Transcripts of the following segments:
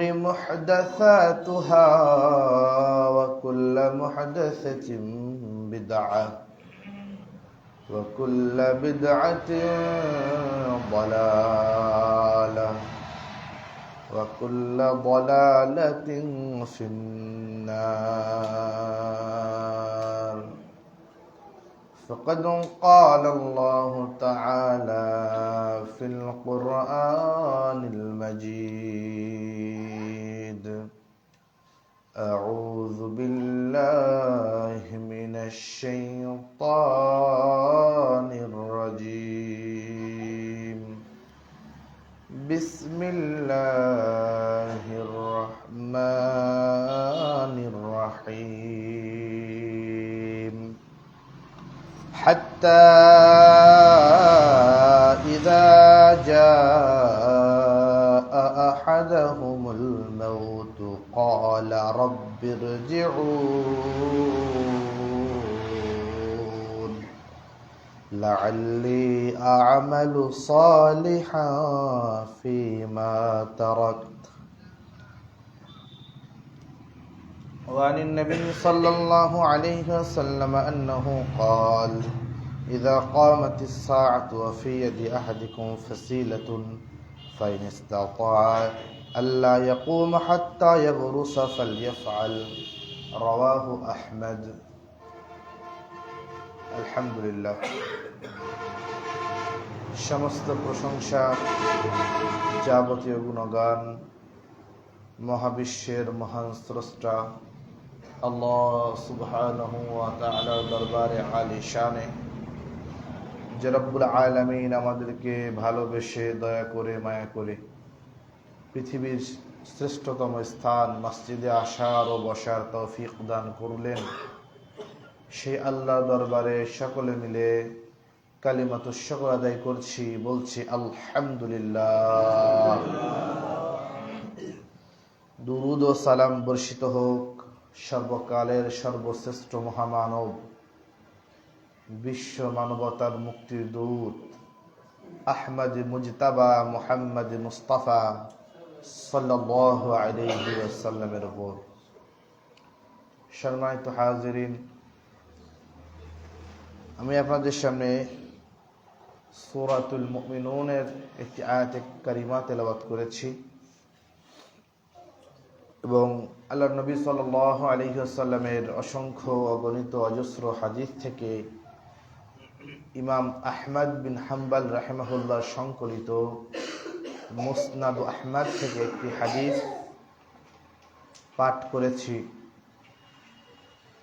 محدثاتها وكل محدثة بدعة وكل بدعة ضلالة وكل ضلالة في النار. فقد قال الله تعالى في القرآن المجيد: أعوذ بالله من الشيطان الرجيم. بسم الله الرحمن الرحيم. حتى إذا جاء أحدهم الموت قال رب ارجعون لعلي أعمل صالحا فيما تركت. وعن النبي صلى الله عليه وسلم أنه قال: إذا قامت الساعة وفي يد أحدكم فسيلة فإن استطاع ألا يقوم حتى يبرس فليفعل. رواه أحمد. আলহামদুলিল্লাহ, সমস্ত প্রশংসা, যাবতীয় গুণগান মহাবিশ্বের মহান স্রষ্টা আল্লাহ সুবহানাহু ওয়া তাআলার দরবারে আলিশানে, যে রব্বুল আলামিন আমাদেরকে ভালোবেসে দয়া করে মায়া করে পৃথিবীর শ্রেষ্ঠতম স্থান মসজিদে আসার ও বসার তৌফিক দান করলেন, সেই আল্লাহ দরবারে সকলে মিলে কালিমাতুশ শুকর আদায় করছি, বলছি আলহামদুলিল্লাহ। দুরুদ ও সালাম বর্ষিত হোক সর্বকালের সর্বশ্রেষ্ঠ মহামানব, বিশ্ব মানবতার মুক্তির দূত আহমদ মুজতাবা মুহাম্মদ মুস্তাফা সাল্লাল্লাহু আলাইহি ওয়াসাল্লামের উপর। সম্মানিত হাজিরিন, আমি আপনাদের সামনে সূরাতুল মুমিনুনের একটি আয়াতে কারিমা তেলাওয়াত করেছি এবং আল্লাহর নবী সাল্লাল্লাহু আলাইহি ওয়াসাল্লামের অসংখ্য অগণিত অজস্র হাদিস থেকে ইমাম আহমদ বিন হাম্বল রাহিমাহুল্লাহ সংকলিত মুসনাদ আহমদ থেকে একটি হাদিস পাঠ করেছি।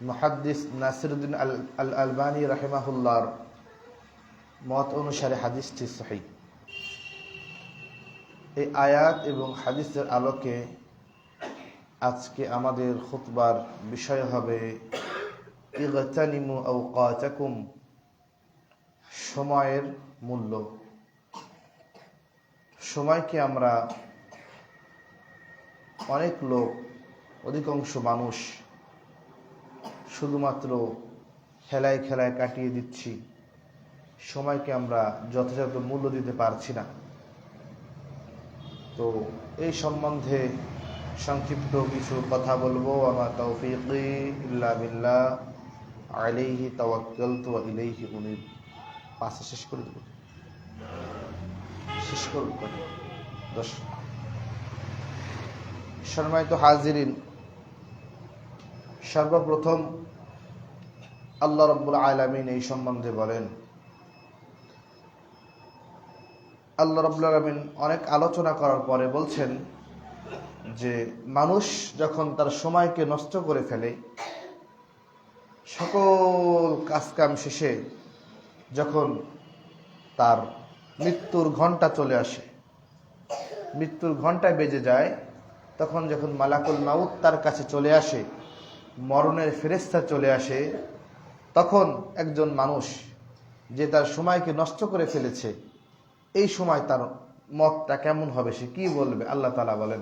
মুহাদ্দিস নাসিরউদ্দিন আল আলবানী রাহিমাহুল্লাহর মত অনুসারে হাদিসটি সহিহ। এই আয়াত এবং হাদিসের আলোকে আজকে আমাদের খুতবার বিষয় হবে ইগতানিমু আওকাতাকুম, সময়ের মূল্য। সময়কে আমরা অনেক লোক, অধিকাংশ মানুষ শুধুমাত্র খেলায় খেলায় কাটিয়ে দিচ্ছি, সময়কে আমরা যথাযথ মূল্য দিতে পারছি না। তো এই সম্বন্ধে সংক্ষিপ্ত কিছু কথা বলবো। আমার তাওফীকি ইল্লা বিল্লাহ, আলাইহি তাওয়াক্কালতু ওয়া ইলাইহি উনীব। পাঁচে শেষ করে দেব, শেষ করব 10। সম্মানিত হাজিরিন, সর্বপ্রথম আল্লাহ রাব্বুল আলামিন এই সম্বন্ধে বলেন। আল্লাহ রাব্বুল আলামিন অনেক আলোচনা করার পরে বলছেন যে মানুষ যখন তার সময়কে নষ্ট করে ফেলে, সকল কাজকাম শেষে যখন তার মৃত্যুর ঘণ্টা চলে আসে, মৃত্যুর ঘণ্টায় বেজে যায়, তখন যখন মালাকুল মাউত তার কাছে চলে আসে, মরণের ফেরেশতা চলে আসে, তখন একজন মানুষ যে তার সময়কে নষ্ট করে ফেলেছে, এই সময় তার মতটা কেমন হবে, সে কি বলবে? আল্লাহ তাআলা বলেন,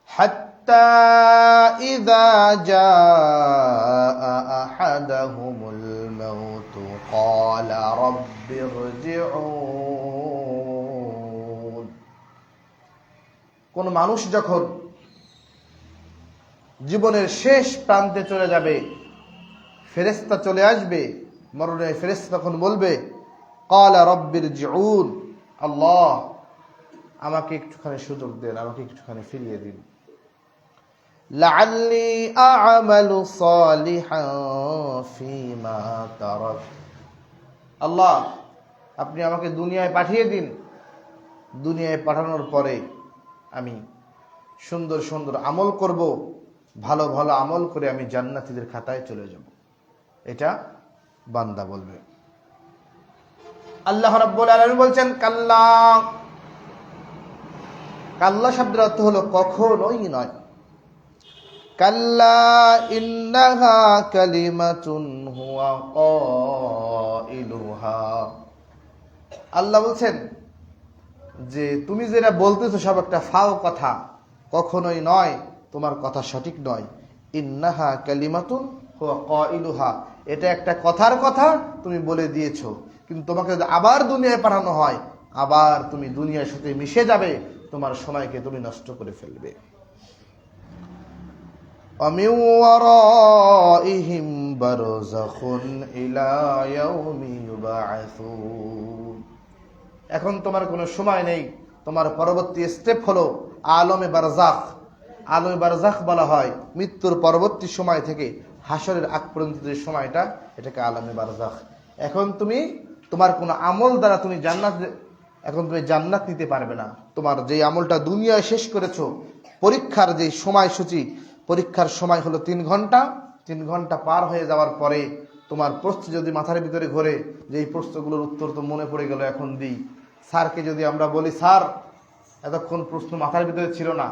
হাত্তা ইযা জাআ আহাদাহুমুল মাউত ক্বালা রাব্বিরজিউন। কোন মানুষ যখন জীবনের শেষ প্রান্তে চলে যাবে, ফেরেশতা চলে আসবে, মরণের ফেরেশতা তখন বলবে ক্বালা রাব্বিরজিউন, আল্লাহ আমাকে একটুখানি সুযোগ দেন, আমাকে একটুখানি ফিরিয়ে দিন। লাআল্লি আ'মালু সালিহান ফীমা তারাক, আল্লাহ আপনি আমাকে দুনিয়ায় পাঠিয়ে দিন, দুনিয়ায় পাঠানোর পরে আমি সুন্দর সুন্দর আমল করব, ভালো ভালো আমল করে আমি জান্নাতীদের খাতায় চলে যাব। এটা বান্দা বলবে। আল্লাহ রাব্বুল আলামিন বলছেন কাল্লা, কাল্লা শব্দের অর্থ হলো কখনোই নয়। কাল্লা ইন্নাহা কালিমাতুন হুয়া কাইলুহা, আল্লাহ বলছেন যে তুমি যেটা বলতেছো সব একটা ফাও কথা, কখনোই নয়, তোমার কথা সঠিক নয়। ইন্নাহা কালিমাতুন হুয়া কাইলুহা, এটা একটা কথার কথা তুমি বলে দিয়েছো, কিন্তু তোমাকে যদি আবার দুনিয়ায় পাঠানো হয়, আবার তুমি দুনিয়ার সাথে মিশে যাবে, তোমার সময়কে তুমি নষ্ট করে ফেলবে। ওয়ামিন ওয়ারাইহিম বারযাখুন ইলা ইয়াউমি ইউবআসুন, এখন তোমার কোনো সময় নেই, তোমার পরবর্তী স্টেপ হলো আলমে বারজাখ। আলমে বারজাখ বলা হয় মৃত্যুর পরবর্তী সময় থেকে হাসরের আগ পর্যন্ত যে সময়টা, এটাকে আলমে বারজাখ। এখন তুমি তোমার কোনো আমল দ্বারা তুমি জান্নাত নিতে পারবে না। তোমার যে আমলটা দুনিয়ায় শেষ করেছো, পরীক্ষার যে সময়সূচি, পরীক্ষার সময় হলো 3 ঘন্টা, 3 ঘন্টা পার হয়ে যাওয়ার পরে তোমার প্রশ্ন যদি মাথার ভিতরে ঘোরে যে এই প্রশ্নগুলোর উত্তর তো মনে পড়ে গেল, এখন দিই। স্যারকে যদি আমরা বলি স্যার এতক্ষণ প্রশ্ন মাথার ভিতরে ছিল না,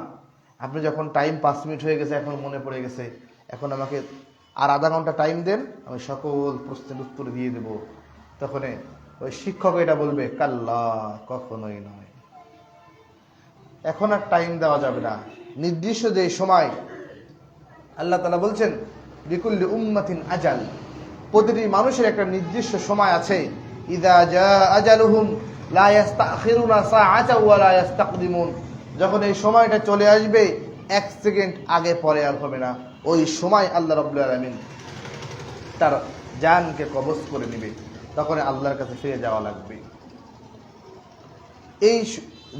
আপনি যখন টাইম 5 মিনিট হয়ে গেছে এখন মনে পড়ে গেছে, এখন আমাকে আর আধা ঘন্টা টাইম দেন, আমি সকল প্রশ্নের উত্তর দিয়ে দেব। তখন ওই শিক্ষক এটা বলবে কাল্লা, কখনোই নয়, এখন আর টাইম দেওয়া যাবে না। নির্দিষ্ট যে সময়, আল্লাহ তাআলা বলছেন লিকুল্লি উম্মাতিন আজাল, প্রতিটি মানুষের একটা নির্দিষ্ট সময় আছে। ইযা জাআ আজালুহুম লা ইস্তাখিরুনা সাআতাও ওয়া লা ইস্তাকদিমুন, যখন এই সময়টা চলে আসবে 1 সেকেন্ড আগে পরে আর হবে না। ওই সময় আল্লাহ রাব্বুল আলামিন তার জানকে কবজ করে নেবে, তখন আল্লাহর কাছে ফিরে যাওয়া লাগবে। এই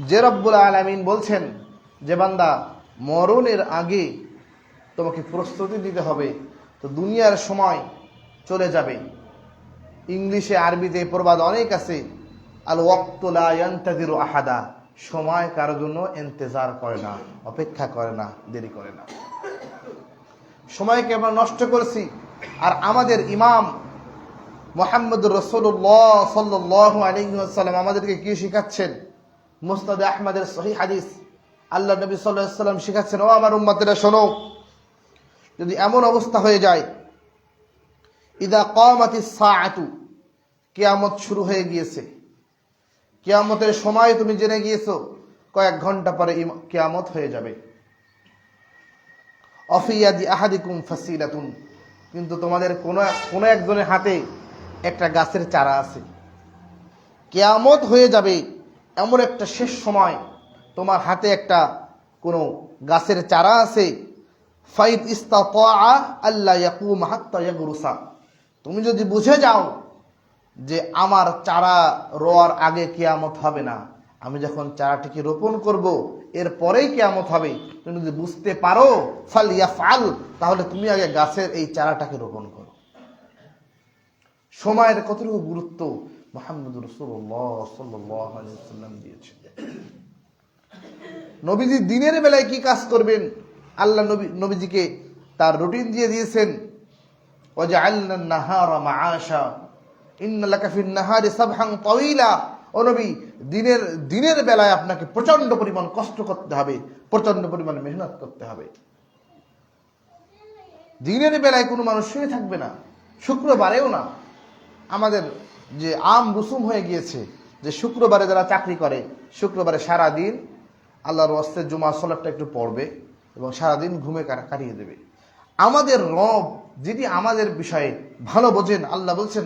যে রব্বুল আলামিন বলছেন যে বান্দা মরণের আগে তোমাকে প্রস্তুতি নিতে হবে, তো দুনিয়ার সময় চলে যাবে। ইংলিশে আরবিতে প্রবাদ অনেক আছে, আল ওয়াক্তু লা ইয়ান্তাযিরু আহাদা, সময় কারোর জন্য ইন্তজার করে না, অপেক্ষা করে না, দেরি করে না। সময়কে আমরা নষ্ট করছি। আর আমাদের ইমাম মুহাম্মদুর রাসূলুল্লাহ সাল্লাল্লাহু আলাইহি ওয়াসাল্লাম আমাদেরকে কি শিখাচ্ছেন? মুসনাদে আহমদের সহিহ হাদিস, আল্লাহ নবী সাল্লাল্লাহু আলাইহি ওয়াসাল্লাম শিখাচ্ছেন, ও আমার উম্মতেরা শোনো, যদি এমন অবস্থা হয়ে যায় ইদা কামাতিস সাআতু, কিয়ামত শুরু হয়ে গিয়েছে, কিয়ামতের সময় তুমি জেনে গিয়েছো কয়েক ঘন্টা পরে কিয়ামত হয়ে যাবে। অফিয়াদি আহাদিকুম ফাসিলাতুন, কিন্তু তোমাদের কোন একজনের হাতে একটা গাছের চারা আছে। কিয়ামত হয়ে যাবে এমন একটা শেষ সময়, তোমার হাতে একটা কোনো গাছের চারা আছে। ফাইদ ইস্তাতাআ আল্লা ইয়াকুম হাত্তা ইয়াগরুসা, তুমি যদি বুঝে যাও যে আমার চারা রোয়ার আগে কিয়ামত হবে না, আমি যখন চারাটিকে রোপণ করব এর পরেই কিয়ামত হবে, তুমি যদি বুঝতে পারো ফালইয়াফআল, তাহলে তুমি আগে গাছের এই চারাটাকে রোপণ করো। সময়ের কতটুকু গুরুত্ব মুহাম্মদুর রাসূলুল্লাহ সাল্লাল্লাহু আলাইহি ওয়াসাল্লাম দিয়েছেন। নবীজি দিনের বেলায় কি কাজ করবেন, আল্লাহ নবীজিকে তার রুটিন দিয়ে দিয়েছেন। ওয়াজআলনা আন-নাহারা মাআশা ইন্না লাকা ফিন-নাহারি সাবহান তাওয়িলা, ও নবী দিনের বেলায় আপনাকে প্রচন্ড পরিমাণ কষ্ট করতে হবে, প্রচন্ড পরিমাণ মেহনত করতে হবে। দিনের বেলায় কোনো মানুষ শুয়ে থাকবে না, শুক্রবারেও না। আমাদের যে আম রুসুম হয়ে গিয়েছে যে শুক্রবারে যারা চাকরি করে, শুক্রবারে সারাদিন আল্লাহর ওয়াস্তে জুমা সালাতটা একটু পড়বে এবং সারাদিন ঘুমে কাটিয়ে দেবে। আমাদের রব যিনি আমাদের বিষয়ে ভালো বোঝেন, আল্লাহ বলছেন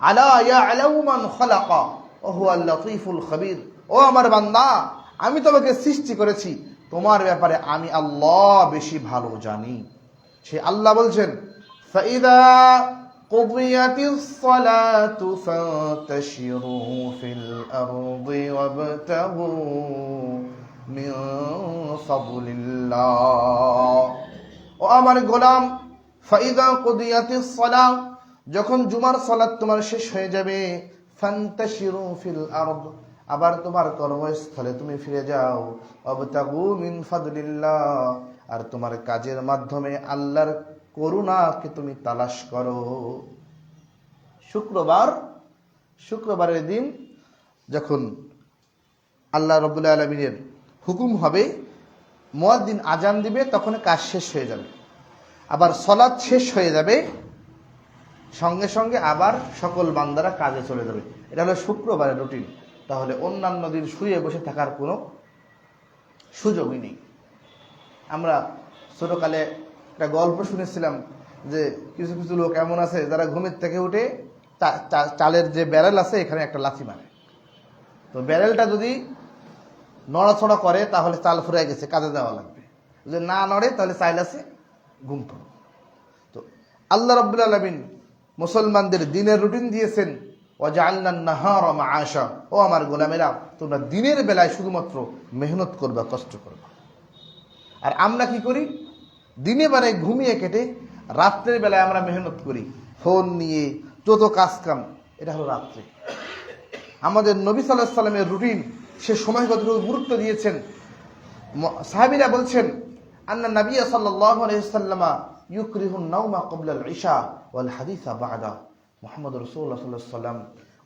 আলা ইয়ালামু মান খালাকা ওয়া হুয়াল লাতীফুল খাবীর, ও আমার বান্দা আমি তোমাকে সৃষ্টি করেছি, তোমার ব্যাপারে আমি আল্লাহ বেশি ভালো জানি। সে আল্লাহ বলছেন ফাইদা কুদিয়াতিস সালাতু ফান্তাশিরু ফিল আরদি ওয়াবতাগু মিন ফাদলিল্লাহ। ও আমার গোলাম, ফাইদা কুদিয়াতিস সালাহ, যখন জুমার সালাত তোমার শেষ হয়ে যাবে, ফান্তাশিরু ফিল আরদ, আবার তোমার কর্মস্থলে তুমি ফিরে যাও, ওয়াবতাগু মিন ফাদলিল্লাহ, আর তোমার কাজের মাধ্যমে আল্লাহর করুণাকে তুমি তালাশ করো। শুক্রবারের দিন যখন আল্লাহ রাব্বুল আলামিনের হুকুম হবে, মুয়াজ্জিন আজান দিবে, তখন কাজ শেষ হয়ে যাবে, আবার সালাত শেষ হয়ে যাবে, সঙ্গে সঙ্গে আবার সকল বান্দারা কাজে চলে যাবে। এটা হলো শুক্রবারের রুটিন। তাহলে অন্যান্য দিন শুয়ে বসে থাকার কোনো সুযোগই নেই। আমরা ছোটকালে একটা গল্প শুনেছিলাম যে কিছু কিছু লোক এমন আছে যারা ঘুমের থেকে উঠে চালের যে ব্যারেল আছে এখানে একটা লাথি মারে। তো ব্যারেলটা যদি নড়াচড়া করে তাহলে চাল ফুরাই গেছে, কাজে দেওয়া লাগবে। যদি না নড়ে তাহলে চাইল আছে, ঘুম পড়ো। তো আল্লাহ রাব্বুল আলামিন মুসলমানদের দিনের রুটিন দিয়েছেন, ওয়াজআলনা আন-নাহারা মাআশা। ও আমার গোলামেরা, তোমরা দিনের বেলায় শুধুমাত্র মেহনত করবা, কষ্ট করবা। আর আমরা কি করি? দিনে বেলায় ঘুমিয়ে কেটে রাত্রের বেলায় আমরা মেহনত করি, ফোন নিয়ে যত কাজ কাম। এটা হলো রাত্রে। আমাদের নবী সাল্লাল্লাহু আলাইহি সাল্লামের রুটিন, সে সময় কতটুকু গুরুত্ব দিয়েছেন। সাহাবীরা বলছেন আন্না নবী সাল্লাল্লাহু আলাইহি ওয়াসাল্লাম ইউকরিহুন নাওমা ক্বাবলা আল-ইশা ওয়াল হাদিসা বা'দা। মুহাম্মদ রাসূলুল্লাহ সাল্লাল্লাহু আলাইহি ওয়াসাল্লাম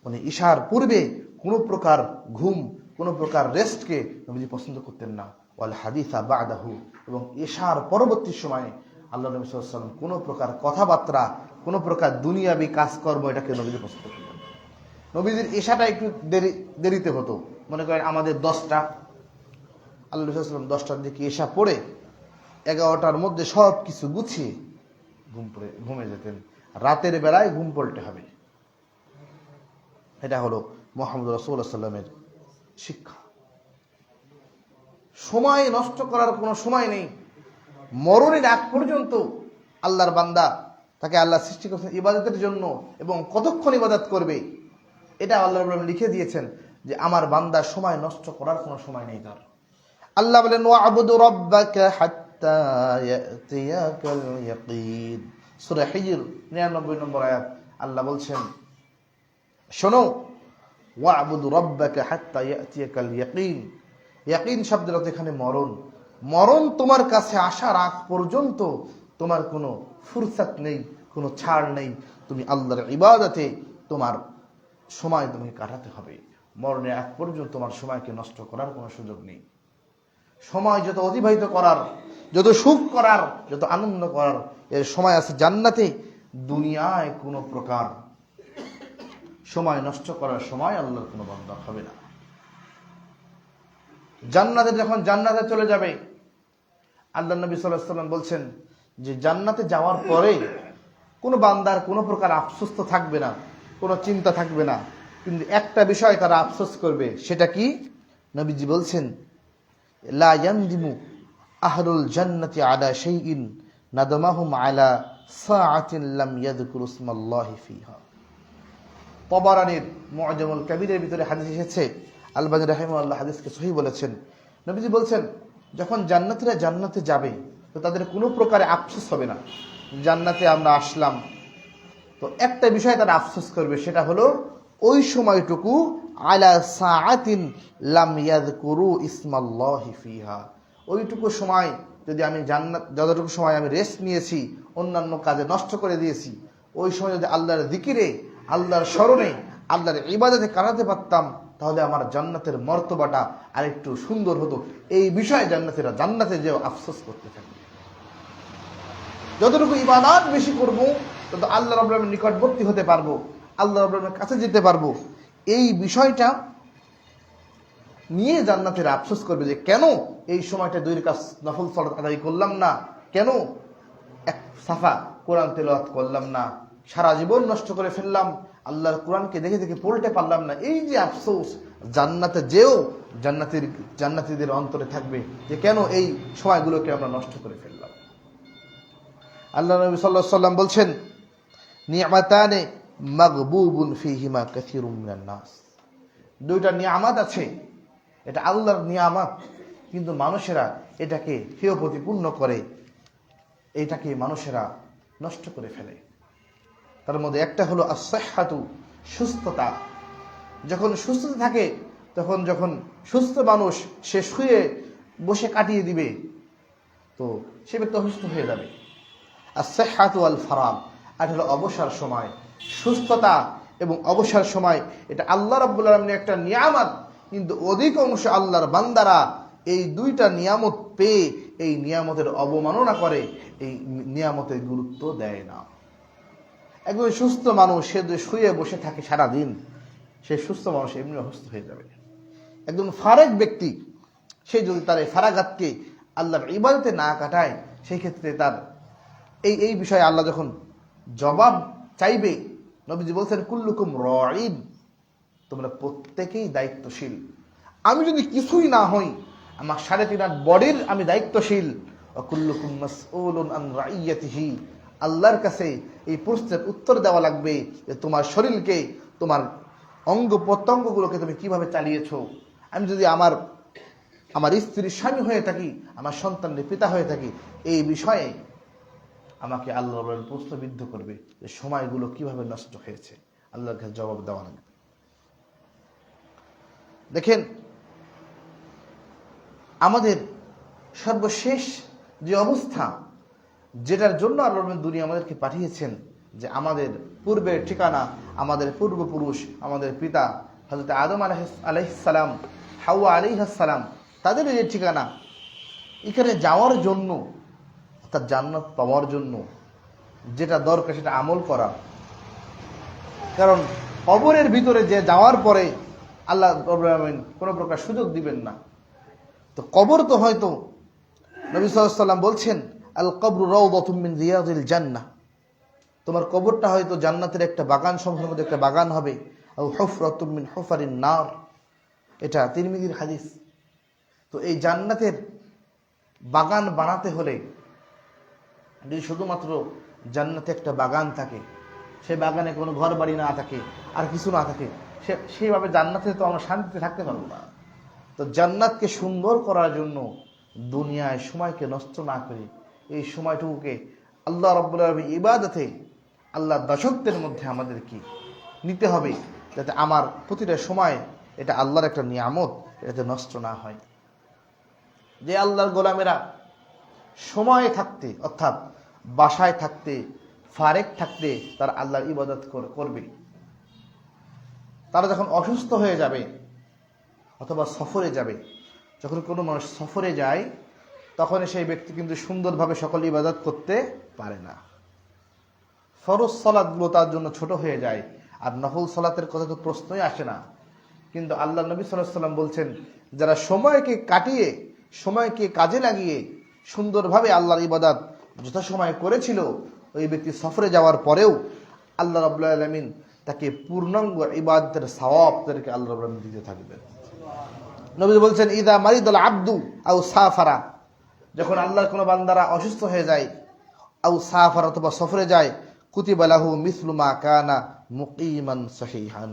উনি ইশার পূর্বে কোনো প্রকার ঘুম, কোনো প্রকার রেস্টকে নবীজি পছন্দ করতেন না। ওয়াল হাদিসা বা'দাহু, এবং ইশার পরবর্তী সময়ে আল্লাহ নবী সাল্লাল্লাহু আলাইহি ওয়াসাল্লাম কোনো প্রকার কথাবার্তা, কোনো প্রকার দুনিয়াবি কাজকর্ম এটাকে নবীজি পছন্দ করতেন। নবীজির ইশাটা একটু দেরিতে হতো। মনে করেন আমাদের 10টা, আল্লাহ নবী সাল্লাল্লাহু আলাইহি ওয়াসাল্লাম 10টার দিকে ইশা পড়ে 11টার মধ্যে সব কিছু গুছিয়ে ঘুমে যেতেন। রাতের বেলায় ঘুম পড়তে হবে। এটা হলো মুহাম্মদ রাসূলুল্লাহ সাল্লাল্লাহু আলাইহি ওয়াসাল্লামের শিক্ষা। সময় নষ্ট করার কোনো সময় নেই। মরণের আগ পর্যন্ত আল্লাহর বান্দা, তাকে আল্লাহ সৃষ্টি করেছেন ইবাদতের জন্য, এবং কতক্ষণ ইবাদত করবে এটা আল্লাহ রাব্বুল আলামিন লিখে দিয়েছেন যে আমার বান্দা সময় নষ্ট করার কোনো সময় নেই তার। আল্লাহ বলেন ওয়া'বুদু রাব্বাকা হাত্তা ইয়াতিয়াকাল ইয়াকিন। সূরা হিজর 99 নম্বর আয়াত। আল্লাহ বলছেন শোনো, ওয়া'বুদু রাব্বাকা হাত্তা ইয়াতিয়াকাল ইয়াকিন। ইয়াকিন শব্দের অর্থ এখানে মরণ। মরণ তোমার কাছে আসার আগ পর্যন্ত তোমার কোনো ফুরসাত নেই, কোনো ছাড় নেই। তুমি আল্লাহর ইবাদতে তোমার সময় তোমাকে কাটাতে হবে। মরণের আগ পর্যন্ত তোমার সময়কে নষ্ট করার কোনো সুযোগ নেই। সময় যত অতিবাহিত করার, যত সুখ করার, যত আনন্দ করার, এর সময় আছে জান্নাতে। দুনিয়ায় কোনো প্রকার সময় নষ্ট করার সময় আল্লাহর কোনো বান্দা হবে না। জান্নাতে যখন জান্নাতে চলে যাবে, আল্লাহ নবী সাল্লাল্লাহু আলাইহি ওয়াসাল্লাম বলছেন যে জান্নাতে যাওয়ার পরে কোনো বান্দার কোনো প্রকার আফসোস তো থাকবে না, কোনো চিন্তা থাকবে না, কিন্তু একটা বিষয় তারা আফসোস করবে। সেটা কি? নবীজি বলছেন লা ইয়ানদিমু আহলুল জান্নাতি আলা শাইইন নাদামাহুম আলা সাআতিন লাম ইয়াযকুরু ইসমাল্লাহি ফিহা। তাবারানীর মুআজামুল কাবীরের ভিতরে হাদিস এসেছে, আলবানী রাহিমাহুল্লাহ হাদিসকে সহিহ বলেছেন। নবীজি বলছেন যখন জান্নাতীরা জান্নাতে যাবে তো তাদের কোনো প্রকারে আফসোস হবে না। জান্নাতে আমরা আসলাম, তো একটা বিষয় তারা আফসোস করবে, সেটা হলো ওই সময়টুকু আলা সাআতিন লাম ইয়াযকুরু ইসমাল্লাহি ফিহা। ওইটুকু সময় যদি আমি যতটুকু সময় আমি রেস্ট নিয়েছি, অন্যান্য কাজে নষ্ট করে দিয়েছি, ওই সময় যদি আল্লাহর যিকিরে, আল্লাহর স্মরণে, আল্লাহর ইবাদতে কাটাতে পারতাম, তাহলে আমার জান্নাতের মর্তবাটা আরেকটু সুন্দর হতো। এই বিষয়ে জান্নাতীরা জান্নাতে যে আফসোস করতে থাকবে। যতটুকু ইবাদত বেশি করব তত আল্লাহ রাব্বুল আলামিনের নিকটবর্তী হতে পারবো, আল্লাহ রাব্বুল আলামিনের কাছে যেতে পারবো। এই বিষয়টা নিয়ে জান্নাতীরা আফসোস করবে যে কেন এই সময়টা 2 রাকাত নফল সালাত আদায় করলাম না, কেন এক সাফা কোরআন তেলাওয়াত করলাম না, সারা জীবন নষ্ট করে ফেললাম, আল্লাহর কোরআনকে দেখে দেখে পড়তে পারলাম না। এই যে আফসোস, জান্নাতে যেও জান্নাতীদের অন্তরে থাকবে যে কেন এই সময়গুলোকে আমরা নষ্ট করে ফেললাম। আল্লাহ নবী সাল্লাল্লাহু আলাইহি ওয়াসাল্লাম বলছেন, নি'মাতানে মাগবুবুন ফীহিমা কাসীরুম মিনান নাস। দুইটা নিয়ামত আছে, এটা আল্লাহর নিয়ামত, কিন্তু মানুষেরা এটাকে হেয় প্রতিপূর্ণ করে, এটাকে মানুষেরা নষ্ট করে ফেলে। তার মধ্যে একটা হলো as-সিহহাতু, সুস্থতা। যখন সুস্থতা থাকে তখন যখন সুস্থ মানুষ সে শুয়ে বসে কাটিয়ে দিবে তো সে ব্যক্তি অসুস্থ হয়ে যাবে। as-সিহহাতু ওয়াল ফারাগ, আর হলো অবসর সময়। সুস্থতা এবং অবসর সময় এটা আল্লাহ রাব্বুল আলামিনের একটা নিয়ামত, কিন্তু অধিকাংশ আল্লাহর বান্দারা এই দুইটা নিয়ামত পেয়ে এই নিয়ামতের অবমাননা করে, এই নিয়ামতের গুরুত্ব দেয় না। একজন সুস্থ মানুষ সে যদি শুয়ে বসে থাকে সারাদিন, সে সুস্থ মানুষ এমনি অসুস্থ হয়ে যাবে। একজন ফারেক ব্যক্তি সে যদি তার এই ফারাগাতকে আল্লাহর ইবাদতে না কাটায়, সেই ক্ষেত্রে তার এই বিষয়ে আল্লাহ যখন জবাব চাইবে, নবীজি বলছেন কুল্লুকুম রাঈন, তোমরা প্রত্যেকেই দায়িত্বশীল। আমি যদি কিছুই না হই, আমার 3.5 বডির আমি দায়িত্বশীল। কুল্লুকুম মাসউলুন আন রাইয়াতিহি, আল্লাহর কাছে এই প্রশ্নের উত্তর দেওয়া লাগবে যে তোমার শরীরকে, তোমার অঙ্গ প্রত্যঙ্গগুলোকে তুমি কিভাবে চালিয়েছো। আমি যদি আমার স্ত্রীর স্বামী হয়ে থাকি, আমার সন্তানের পিতা হয়ে থাকি, এই বিষয়ে আমাকে আল্লাহ প্রশ্নবিদ্ধ করবে যে সময়গুলো কিভাবে নষ্ট হয়েছে। আল্লাহর কাছে জবাব দেওয়া লাগবে। দেখেন, আমাদের সর্বশেষ যে অবস্থা, যেটার জন্য আল্লাহ দুনিয়া আমাদেরকে পাঠিয়েছেন, যে আমাদের পূর্বের ঠিকানা, আমাদের পূর্বপুরুষ, আমাদের পিতা হযরত আদম আলাইহিস সালাম, হাওয়া আলাইহিস সালাম, তাদের যে ঠিকানা, এখানে যাওয়ার জন্য অর্থাৎ জান্নাত পাওয়ার জন্য যেটা দরকার সেটা আমল করা। কারণ কবরের ভিতরে যে যাওয়ার পরে আল্লাহ রাব্বুল আলামিন কোনো প্রকার সুযোগ দিবেন না। তো কবর তো হয়তো নবী সাল্লাল্লাহু আলাইহি ওয়াসাল্লাম বলছেন, আল কবরু রাউদাতুম মিন রিয়াদিল জান্নাহ, তোমার কবরটা হয়তো জান্নাতের একটা বাগান সমূহের মধ্যে একটা বাগান হবে। আও হুফরাতুম মিন হুফারিন নার, এটা তিরমিজির হাদিস। তো এই জান্নাতের বাগান বানাতে হলে যদি শুধুমাত্র জান্নাতে একটা বাগান থাকে, সেই বাগানে কোনো ঘর বাড়ি না থাকে, আর কিছু না থাকে, সেইভাবে জান্নাতে তো আমরা শান্তিতে থাকতে পারবো না। তো জান্নাতকে সুন্দর করার জন্য দুনিয়ায় সময়কে নষ্ট না করে এই সময়টুকুকে আল্লাহ রাব্বুল আলামিন ইবাদতে, আল্লাহ দাসত্বের মধ্যে আমাদের কি নিতে হবে, যাতে আমার প্রতিটা সময় এটা আল্লাহর একটা নিয়ামত, এটাতে নষ্ট না হয়। যে আল্লাহর গোলামেরা সময় থাকতে অর্থাৎ বাসায় থাকতে, ফারেক থাকতে তারা আল্লাহর ইবাদত করবে, তারা যখন অসুস্থ হয়ে যাবে অথবা সফরে যাবে, যখন কোনো মানুষ সফরে যায় তখন সেই ব্যক্তি কিন্তু সুন্দরভাবে সকল ইবাদত করতে পারে না। ফরজ সালাতগুলো তার জন্য ছোট হয়ে যায়, আর নফল সালাতের কথা তো প্রশ্নই আসে না। কিন্তু আল্লাহ নবী সাল্লাল্লাহু আলাইহি ওয়াসাল্লাম বলছেন, যারা সময়কে কাটিয়ে, সময়কে কাজে লাগিয়ে সুন্দরভাবে আল্লাহর ইবাদত যথাসময়ে করেছিল, ওই ব্যক্তি সফরে যাওয়ার পরেও আল্লাহ রাব্বুল আলামিন তাকে পূর্ণাঙ্গ ইবাদতের সওয়াব তাদেরকে আল্লাহ রাব্বুল আলামিন দিতে থাকবেন। নবী বলছেন, ইদা মারিদাল আব্দু আও সাফারা, যখন আল্লাহর কোনো বান্দারা অসুস্থ হয়ে যায়, আও সাফারা অথবা সফরে যায়, কুতিবা লাহু মিসলু মা কানা মুকিমান সহিহান,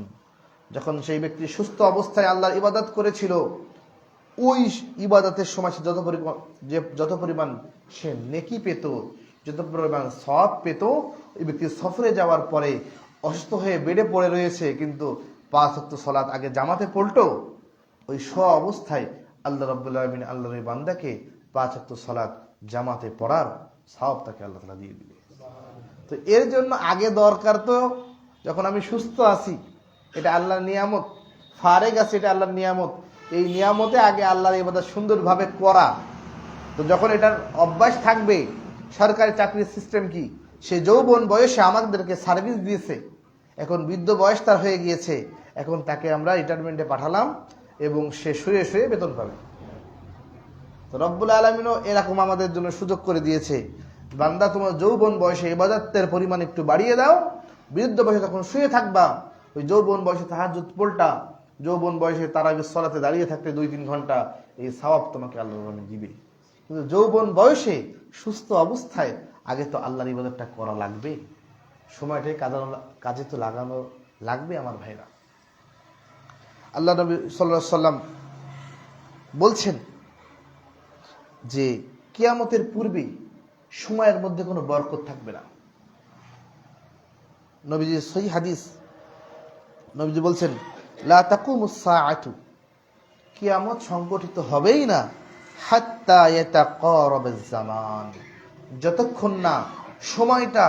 যখন সেই ব্যক্তি সুস্থ অবস্থায় আল্লাহর ইবাদত করেছিল, ওই ইবাদতের সময় সে যত পরিমাণ সে নেকি পেত, যত পরিমাণ সওয়াব পেত, ওই ব্যক্তি সফরে যাওয়ার পরে অসুস্থ হয়ে বেডে পড়ে রয়েছে, কিন্তু 5 ওয়াক্ত সালাত আগে জামাতে পড়তো, ওই অবস্থায় আল্লাহ রাব্বুল আলামিন আল্লাহর এই বান্দাকে 5 ওয়াক্ত সালাত জামাতে পড়ার সওয়াব তাকে আল্লাহ তাআলা দিয়ে দিবে। তো এর জন্য আগে দরকার তো, যখন আমি সুস্থ আছি এটা আল্লাহর নিয়ামত, ফারেক আছে এটা আল্লাহর নিয়ামত, এই নিয়ামতে আগে আল্লাহর ইবাদত সুন্দরভাবে করা। তো যখন এটার অভ্যাস থাকবে, সরকারি চাকরির সিস্টেম কি, সে যৌবন বয়সে আমাদেরকে সার্ভিস দিয়েছে, এখন বৃদ্ধ বয়স তার হয়ে গিয়েছে, এখন তাকে আমরা রিটায়ারমেন্টে পাঠালাম এবং সে শুয়ে শুয়ে বেতন পাবে। তো রব্বুল আলামিনও এরকম আমাদের জন্য সুযোগ করে দিয়েছে, বান্দা তোমার যৌবন বয়সে ইবাদতের পরিমাণ একটু বাড়িয়ে দাও, বৃদ্ধ বয়সে তখন শুয়ে থাকবা, ওই যৌবন বয়সে তাহাজ্জুদ পড়তা, যৌবন বয়সে তারাবির সালাতে দাঁড়িয়ে থাকতে 2-3 ঘন্টা, এই সওয়াব তোমাকে আল্লাহ দিবে। কিন্তু যৌবন বয়সে সুস্থ অবস্থায় আগে তো আল্লাহর ইবাদতটা করা লাগবে, সময়টাই কাজে তো লাগানো লাগবে আমার ভাইরা। আল্লাহ নবী সাল্লাল্লাহু আলাইহি সাল্লাম বলছেন যে কিয়ামতের পূর্বে সময়ের মধ্যে কোনো বরকত থাকবে না। নবীজি সহিহ হাদিস, নবীজি বলছেন লা তাকুমুস সাআতু, কিয়ামত সংগঠিত হবেই না হাত্তা ইয়াতাকারাবাজ জামান, যতক্ষণ না সময়টা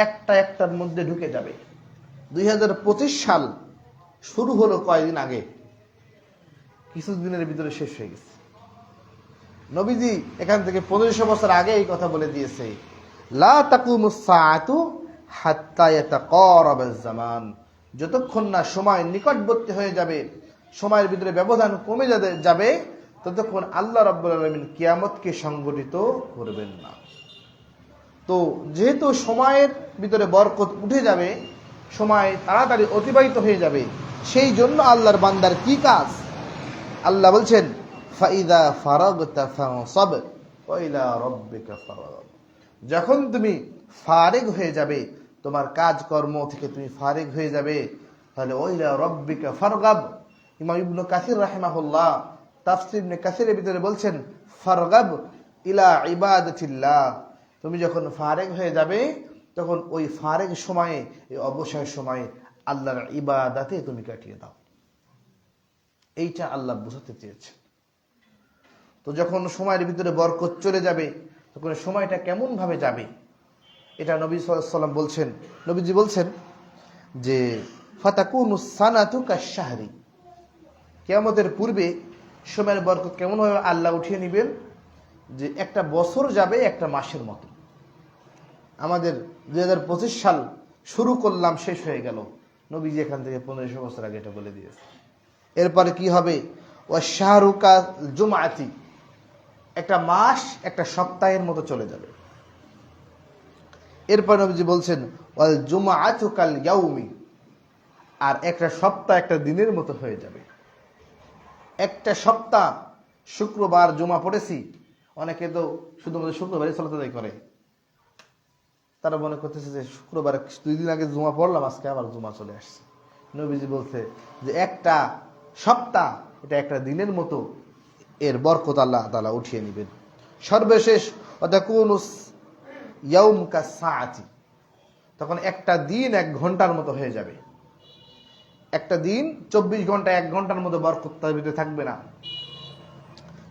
একটার মধ্যে ঢুকে যাবে। 2025 সাল শুরু হলো কয়েকদিন আগে, কিছু দিনের ভিতরে শেষ হয়ে গেছে। নবীজি এখান থেকে 1500 বছর আগে এই কথা বলে দিয়েছে, লা তাকুমুস সাআতু হাত্তা ইয়াতাকারাবাজ জামান, যতক্ষণ না সময় নিকটবর্তী হয়ে যাবে, সময়ের ভিতরে ব্যবধান কমে যাবে, ততক্ষণ আল্লাহ রাব্বুল আলামিন কিয়ামতকে সংগঠিত করবেন না। তো যেহেতু সময়ের ভিতরে বরকত উঠে যাবে, সময় তাড়াতাড়ি অতিবাহিত হয়ে যাবে, সেই জন্য আল্লাহর বান্দার কি কাজ? আল্লাহ বলছেন ফাইদা ফারাগতা ফানসাব ওয়া ইলা রাব্বিকা ফারগাব, যখন তুমি ফারিগ হয়ে যাবে, তোমার কাজকর্ম থেকে তুমি ফারিগ হয়ে যাবে, তাহলে ওয়া ইলা রাব্বিকা ফারগাব। ইমাম ইবনে কাসির রাহিমাহুল্লাহ তাফসীর ইবনে কাসিরের ভিতরে বলছেন ফারগাব ইলা ইবাদাতিল্লাহ, তুমি যখন ফারিগ হয়ে যাবে তখন ওই ফারিগ সময়ে, এই অবসর সময়ে আল্লাহর ইবাদতে তুমি কাটিয়ে দাও। এইটা আল্লাহ বোঝাতে চেয়েছেন। তো যখন সময়ের ভিতরে বরকত চলে যাবে, তখন সময়টা কেমন ভাবে যাবে, এটা নবী সাল্লাল্লাহু আলাইহি ওয়াসাল্লাম বলছেন। নবীজি বলছেন যে ফাতাকুনুস সানাতু কাশ-শাহরি, কিয়ামতের পূর্বে সময়ের বরকত কেমন ভাবে আল্লাহ উঠিয়ে নেবেন, যে একটা বছর যাবে একটা মাসের মতো। আমাদের 2025 সাল শুরু করলাম, শেষ হয়ে গেল, নবীজি এখান থেকে 1500 বছর আগে এটা বলে দিয়েছে। এরপরে কি হবে? ওয়া শাহরু কাল জুমআতি, একটা মাস একটা সপ্তাহের মতো চলে যাবে। এরপর নবীজি বলছেন ওয়াল জুমআতু কাল ইয়াউমি, আর একটা সপ্তাহ একটা দিনের মতো হয়ে যাবে। একটা সপ্তাহ, শুক্রবার জুমা পড়েছি, অনেকে তো শুধুমাত্র শুক্রবারই সালাত আদায় করে, তারা মনে করতেছে যে শুক্রবার 2 দিন আগে জুমা পড়লাম, আজকে আবার জুমা চলে আসছে। নবীজি বলছে যে একটা সপ্তাহ এটা একটা দিনের মতো, এর বরকত আল্লাহ তাআলা উঠিয়ে নেবেন। সর্বশেষ ওয়াতাকুনুস ইয়াউম কাস-সাআতি, তখন একটা দিন 1 ঘন্টার মতো হয়ে যাবে। একটা দিন 24 ঘন্টা 1 ঘন্টার মতো বরকত তার ভিতরে থাকবে না।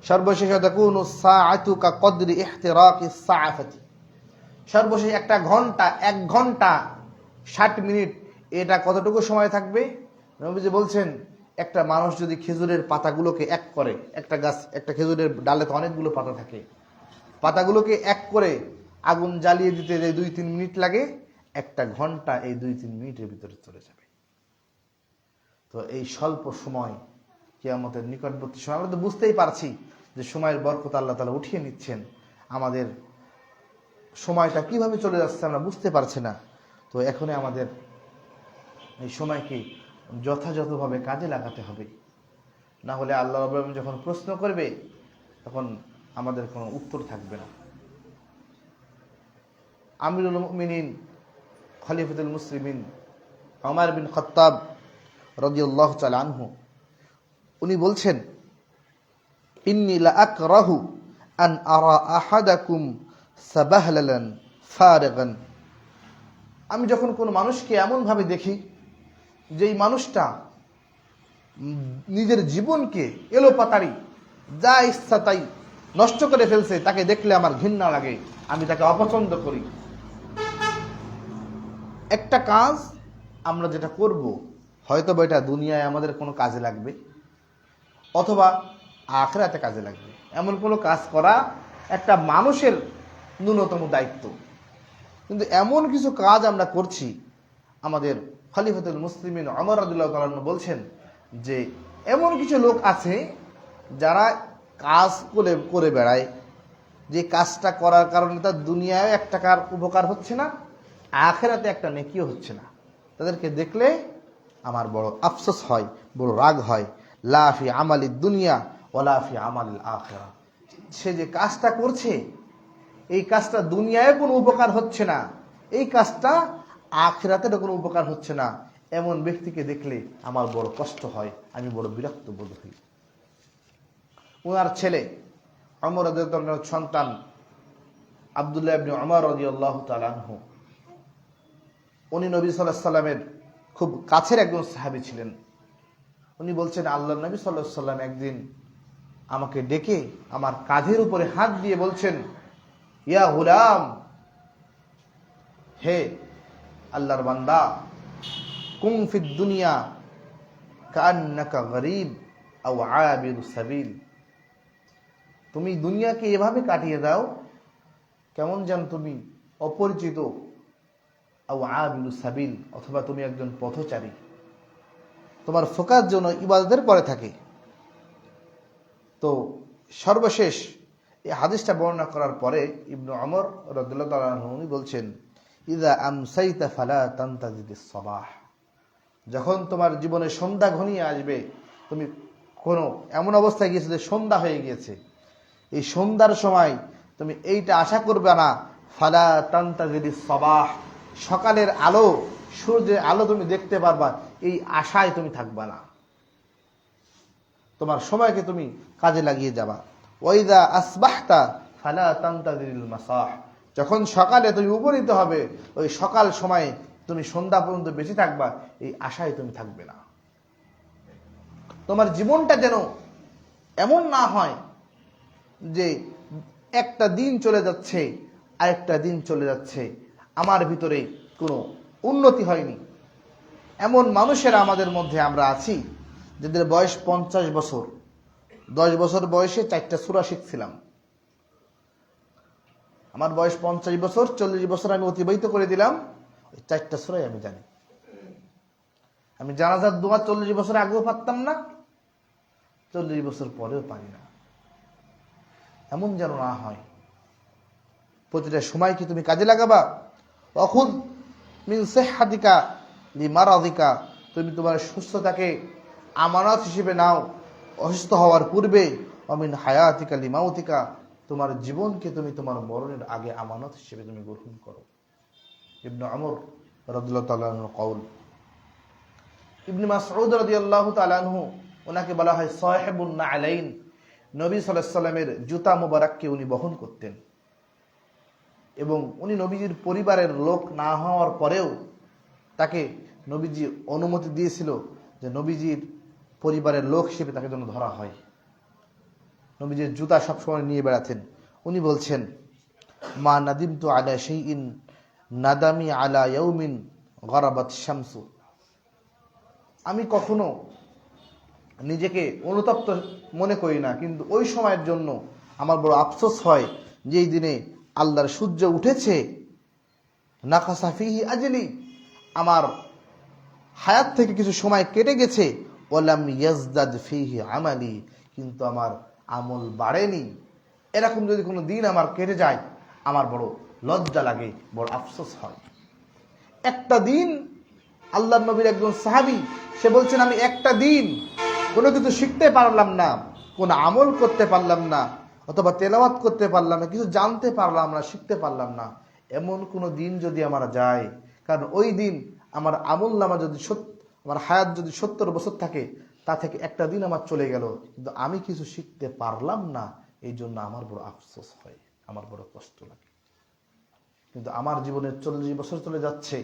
সর্বশেষ ওয়াতাকুনুস সাআতু কাকদরি ইহতিরাকিস সাআফাতি, সর্বশেষ একটা ঘন্টা 1 ঘন্টা 60 মিনিট, এটা কতটুকু সময় থাকবে? নবীজি বলছেন একটা মানুষ যদি খেজুরের পাতাগুলোকে এক করে, একটা গাছ, একটা খেজুরের ডালে তো অনেকগুলো পাতা থাকে, পাতাগুলোকে এক করে আগুন জ্বালিয়ে দিতে যে 2-3 মিনিট লাগে, একটা ঘন্টা এই 2-3 মিনিটের ভিতরে চলে যাবে। তো এই স্বল্প সময় কিয়ামতের নিকটবর্তী সময়, আমরা তো বুঝতেই পারছি যে সময়ের বরকত আল্লাহ তাআলা উঠিয়ে নিচ্ছেন, আমাদের সময়টা কিভাবে চলে যাচ্ছে আমরা বুঝতে পারছি না। তো এখনই আমাদের এই সময়কে যথাযথভাবে কাজে লাগাতে হবে, না হলে আল্লাহ রাব্বুল আলামিন যখন প্রশ্ন করবে তখন আমাদের কোনো উত্তর থাকবে না। আমিরুল মুমিনিন খলিফাতুল মুসলিমিন ওমর বিন খাত্তাব রাদিয়াল্লাহু তাআলা আনহু, উনি বলছেন ইন্নী লা আকরাহু আন আরা আহাদাকুম সাবাহলান ফারিগান, আমি যখন কোনো মানুষকে এমন ভাবে দেখি যেই মানুষটা নিজের জীবনকে এলোপাতাড়ি যা ইচ্ছা তাই নষ্ট করে ফেলছে, তাকে দেখলে আমার ঘৃণা লাগে, আমি তাকে অপছন্দ করি। একটা কাজ আমরা যেটা করব, হয়তো বা এটা দুনিয়ায় আমাদের কোনো কাজে লাগবে অথবা আখিরাতে কাজে লাগবে, এমন কোনো কাজ করা একটা মানুষের ন্যূনতম দায়িত্ব। কিন্তু এমন কিছু কাজ আমরা করছি, আমাদের খলিফাতুল মুসলিমিন ওমর রাদিয়াল্লাহু তাআলা আনহু বলছেন যে এমন কিছু লোক আছে যারা কাজ করে বেড়ায়, যে কাজটা করার কারণে তার দুনিয়ায় 1 টাকার উপকার হচ্ছে না, আখিরাতে একটা নেকিও হচ্ছে না। তাদেরকে দেখলে আমার বড় আফসোস হয়, বড় রাগ হয়। লা ফি আমালিদ দুনিয়া ওয়ালা ফি আমালিল আখিরা, সে যে কাজটা করছে এই কাজটা দুনিয়ায় কোনো উপকার হচ্ছে না, এই কাজটা আখিরাতের কোনো উপকার হচ্ছে না, এমন ব্যক্তিকে দেখলে আমার বড় কষ্ট হয়, আমি বড় বিরক্ত বোধ হই। ওনার ছেলে ওমর রাদিয়াল্লাহু আনহুর সন্তান আব্দুল্লাহ ইবনে ওমর রাদিয়াল্লাহু তাআলা আনহু, উনি নবী সাল্লাল্লাহু আলাইহি সাল্লামের খুব কাছের একজন সাহাবী ছিলেন। উনি বলছেন, আল্লাহর নবী সাল্লাল্লাহু আলাইহি সাল্লাম একদিন আমাকে ডেকে আমার কাঁধের উপরে হাত দিয়ে বলছেন, ইয়া গুলাম, হে আল্লাহর বান্দা, কুম ফিদ দুনিয়া কান্নাকা গরীব আও আবির সাবিল, তুমি দুনিয়াকে এভাবে কাটিয়ে দাও কেমন যেন তুমি অপরিচিত, আও আবির সাবিল, অথবা তুমি একজন পথচারী, তোমার ফোকাস যেন ইবাদতের পরে থাকে। তো সর্বশেষ এই হাদিসটা বর্ণনা করার পরে ইবনে ওমর রাদিয়াল্লাহু তাআলা আনহু উনি বলছেন, ইযা আমসাইতা ফালা তানতাজিদিস সাবাহ, যখন তোমার জীবনে সন্ধ্যা ঘনিয়ে আসবে, তুমি কোনো এমন অবস্থায় গিয়েছো যে সন্ধ্যা হয়ে গিয়েছে, এই সন্ধ্যার সময় তুমি এইটা আশা করবে না, ফালা তানতাজিদিস সাবাহ, সকালের আলো, সূর্যের আলো তুমি দেখতে পারবা, এই আশায় তুমি থাকবা না, তোমার সময়কে তুমি কাজে লাগিয়ে যাবা। ওয়াইদা আসবাহতা ফালা তানতাজিরিল মাসাহ, যখন সকালে তুমি উপনীত হবে, ওই সকাল সময়ে তুমি সন্ধ্যা পর্যন্ত বেঁচে থাকবা, এই আশায় তুমি থাকবে না। তোমার জীবনটা যেন এমন না হয় যে একটা দিন চলে যাচ্ছে আরেকটা দিন চলে যাচ্ছে, আমার ভিতরে কোনো উন্নতি হয়নি। এমন মানুষেরা আমাদের মধ্যে আমরা আছি যাদের বয়স 50 বছর, 10 বছর বয়সে 4টা সূরা শিখছিলাম। আমার বয়স 50 বছর, 40 বছর আমি অতিবাহিত করে দিলাম, ওই 4টা সূরাই আমি জানি। আমি জানাজার দোয়া 40 বছর আগেও পারতাম না, 40 বছর পরেও পারি না। এমন যেন না হয়। প্রতিটা সময় কি তুমি কাজে লাগাবা? অখুদ মিন সিহহাতিকা লিমারাদিকা, তুমি তোমার সুস্থতাকে আমানত হিসেবে নাও অসুস্থ হওয়ার পূর্বে, অমিন হায়াতিকা লিমাউতিকা, তোমার জীবনকে তুমি তোমার মরণের আগে আমানত হিসেবে তুমি গ্রহণ করো। ইবনে ওমর রাদিয়াল্লাহু তাআলা আনহু কওল। ইবনে মাসউদ রাদিয়াল্লাহু তাআলা আনহু, ওনাকে বলা হয় সাহিবুন নালাইন, নবী সাল্লাল্লাহু আলাইহি সাল্লামের জুতা মোবারককে উনি বহন করতেন, এবং উনি নবীজির পরিবারের লোক না হওয়ার পরেও তাকে নবীজি অনুমতি দিয়েছিল যে নবীজির পরিবারের লোক হিসেবে তাকে যেন ধরা হয়। নবীজির জুতা সবসময় নিয়ে বেড়াতেন। উনি বলছেন, মা নাদিমতু আলা শাইইন নাদামি আলা ইয়াউমিন গরাবাত শামসু, আমি কখনো নিজেকে অনুতপ্ত মনে করি না, কিন্তু ওই সময়ের জন্য আমার বড় আফসোস হয় যেই দিনে আল্লাহর সূর্য উঠেছে, নাকাসা ফিহি আজলি, আমার হায়াত থেকে কিছু সময় কেটে গেছে, ওয়ালাম ইয়াজদাদ ফিহি আমালি, কিন্তু আমার আমল বাড়েনি। এরকম যদি কোনো দিন আমার কেটে যায়, আমার বড় লজ্জা লাগে, বড় আফসোস হয়। একটা দিন, আল্লাহর নবীর একজন সাহাবী, সে বলছেন, আমি একটা দিন কোনো কিছু শিখতে পারলাম না, কোনো আমল করতে পারলাম না, অথবা তেলাওয়াত করতে পারলাম না, কিছু জানতে পারলাম না, শিখতে পারলাম না, এমন কোনো দিন যদি আমার যায়, কারণ ওই দিন আমার আমল নামা যদি আমার হায়াত যদি 70 বছর থাকে, তা থেকে একটা দিন আমার চলে গেল, কিন্তু আমি কিছু শিখতে পারলাম না, এই জন্য আমার বড় আফসোস হয়, আমার বড় কষ্ট লাগে। কিন্তু আমার জীবনের 40 বছর চলে যাচ্ছে,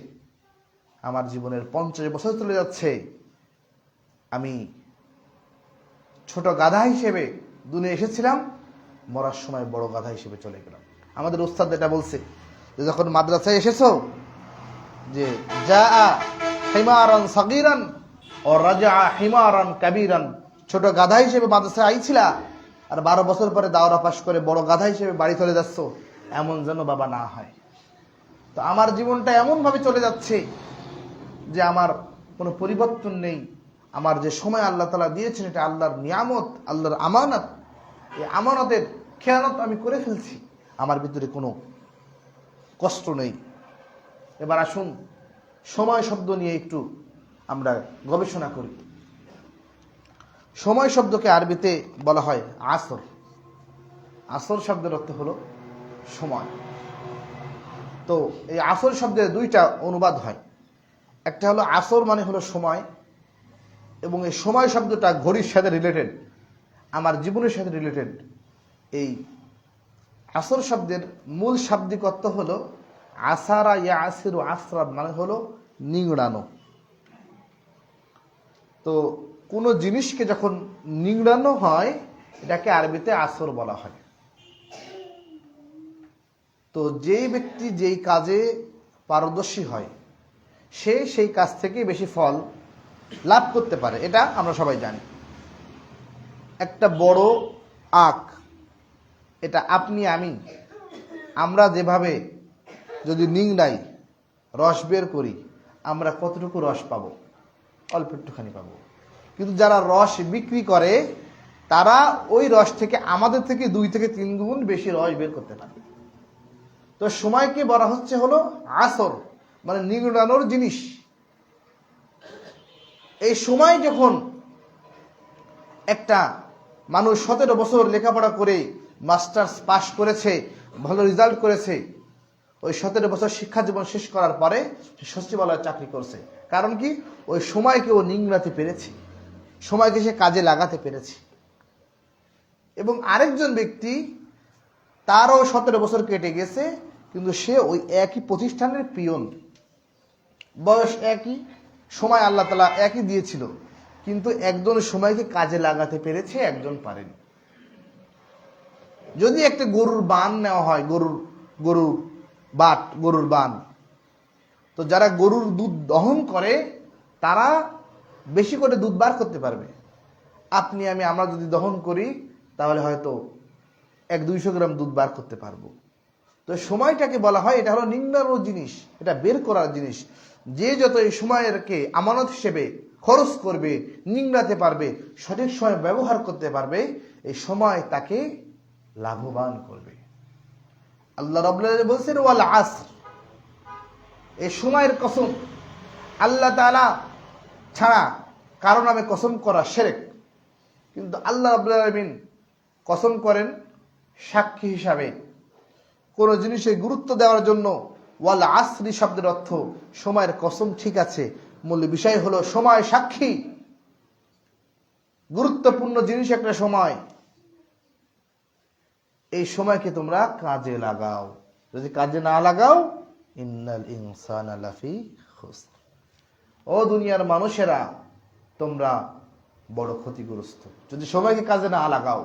আমার জীবনের 50 বছর চলে যাচ্ছে, আমি ছোট গাধা হিসেবে দুনিয়া এসেছিলাম, মরার সময় বড় গাধা হিসেবে চলে গেলাম। আমাদের উস্তাদ এটা বলছে যে যখন মাদ্রাসায় এসেছো, যে যা হিমারান সাগীরান ও রাজা হিমারান কাবীরান, ছোট গাধা হিসেবে মাদ্রাসায় আইছিলা, আর 12 বছর পরে দাওরা পাশ করে বড় গাধা হিসেবে বাড়ি চলে যাচ্ছ, এমন যেন বাবা না হয়। তো আমার জীবনটা এমন ভাবে চলে যাচ্ছে যে আমার কোনো পরিবর্তন নেই। আমার যে সময় আল্লাহ তাআলা দিয়েছেন, এটা আল্লাহর নিয়ামত, আল্লাহর আমানত। এই আমানতের খেয়ানত আমি করে ফেলছি, আমার ভিতরে কোনো কষ্ট নেই। এবার আসুন সময় শব্দ নিয়ে একটু আমরা গবেষণা করি। সময় শব্দকে আরবিতে বলা হয় আসর। আসর শব্দের অর্থ হলো সময়। তো এই আসর শব্দের দুইটা অনুবাদ হয়। একটা হলো আসর মানে হলো সময়, এবং এই সময় শব্দটা ঘড়ির সাথে রিলেটেড, আমার জীবনের সাথে রিলেটেড। এই আসর শব্দের মূল শাব্দিক অর্থ হলো আসারা ইয়াসিরু আসরান, মানে হলো নিংড়ানো। তো কোনো জিনিসকে যখন নিংড়ানো হয় এটাকে আরবিতে আসর বলা হয়। তো যেই ব্যক্তি যেই কাজে পারদর্শী হয় সে সেই কাজ থেকে বেশি ফল লাভ করতে পারে, এটা আমরা সবাই জানি। একটা বড় আখ, এটা আপনি আমি আমরা যেভাবে যদি নিংড়াই, রস বের করি, আমরা কতটুকু রস পাবো? অল্প একটুখানি পাবো। কিন্তু যারা রস বিক্রি করে তারা ওই রস থেকে আমাদের থেকে 2 থেকে 3 গুণ বেশি রস বের করতে পারে। তো সময়কে বলা হচ্ছে হলো আসর, মানে নিংড়ানোর জিনিস। এই সময় যখন একটা মানুষ 17 বছর লেখাপড়া করে মাস্টার্স পাস করেছে, ভালো রেজাল্ট করেছে, ওই 17 বছর শিক্ষা জীবন শেষ করার পরে সচিবালয়ে চাকরি করছে। কারণ কি? ওই সময়কে ও নিংড়াতে পেরেছে, সময়কে সে কাজে লাগাতে পেরেছে। এবং আরেকজন ব্যক্তি, তারও 17 বছর কেটে গেছে, কিন্তু সে ওই একই প্রতিষ্ঠানের পিয়ন, বয়স একই, সময় আল্লাহ তাআলা একই দিয়েছিল, কিন্তু একজন সময়কে কাজে লাগাতে পেরেছে, একজন পারেনি। যদি একটা গরুর বান নেওয়া হয়, গরুর বান, তো যারা গরুর দুধ দহন করে তারা বেশি করে দুধ বার করতে পারবে। আপনি আমরা যদি দহন করি তাহলে হয়তো 100-200 গ্রাম দুধ বার করতে পারবো। তো সময়টাকে বলা হয় এটা হলো নিংড়ানোর জিনিস, এটা বের করার জিনিস। যে যত এই সময়েরকে আমানত হিসেবে খরচ করবে, নিংড়াতে পারবে, সঠিক সময় ব্যবহার করতে পারবে, এই সময় তাকে লাভবান করবে। আল্লাহ রাব্বুল আলামিন বলছেন ওয়াল আসর, এই সময়ের কসম। আল্লাহ তাআলা ছাড়া কারো নামে কসম করা শিরক, কিন্তু আল্লাহ রাব্বুল আলামিন কসম করেন সাক্ষী হিসাবে, কোন জিনিসের গুরুত্ব দেওয়ার জন্য। ওয়াল আসরি শব্দের অর্থ সময়ের কসম, ঠিক আছে, মূল বিষয় হলো সময় সাক্ষী। গুরুত্বপূর্ণ জিনিস একটা সময়, এই সময়কে তোমরা কাজে লাগাও। যদি কাজে না লাগাও, ইন্নাল ইনসানা লাফি খুসর, ও দুনিয়ার মানুষেরা তোমরা বড় ক্ষতিগ্রস্ত, যদি সময়কে কাজে না লাগাও।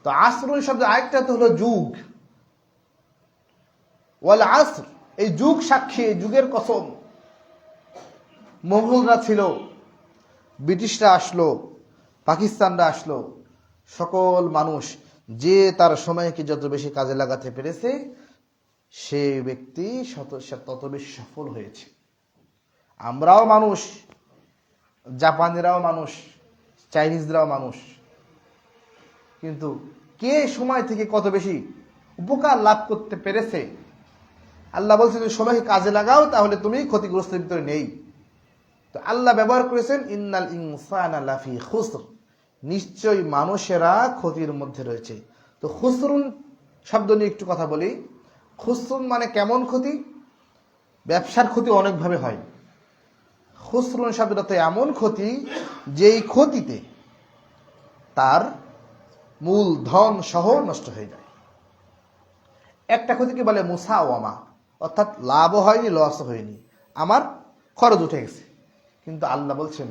তো আসর শব্দ আরেকটা তো হলো যুগ। ওয়াল আসর, এই যুগ সাক্ষী, যুগের কসম। মোগলরা ছিল, ব্রিটিশরা আসলো, পাকিস্তানরা আসলো, সকল মানুষ যে তার সময়কে যত বেশি কাজে লাগাতে পেরেছে সে ব্যক্তি তত বেশি সফল হয়েছে। আমরাও মানুষ, জাপানিরাও মানুষ, চাইনিজরাও মানুষ, কিন্তু কে সময় থেকে কত বেশি উপকার লাভ করতে পেরেছে? আল্লাহ বলছে যদি সময়কে কাজে লাগাও তাহলে তুমি ক্ষতিগ্রস্তের ভিতরে নেই। তো আল্লাহ ব্যবহার করেছেন ইন্নাল ইনসানা লাফি খুসর, নিশ্চয়ই মানুষেরা ক্ষতির মধ্যে রয়েছে। তো খুসরুন শব্দ নিয়ে একটু কথা বলি। খুসরুন মানে কেমন ক্ষতি? ব্যবসার ক্ষতি অনেকভাবে হয়। খুসরুন শব্দটা তো এমন ক্ষতি যেই ক্ষতিতে তার মূল ধন সহ নষ্ট হয়ে যায়। একটা ক্ষতিকে বলে মুসাওয়ামা, অর্থাৎ লাভও হয়নি, লসও হয়নি, আমার খরচ উঠে গেছে। কিন্তু আল্লাহ বলছেন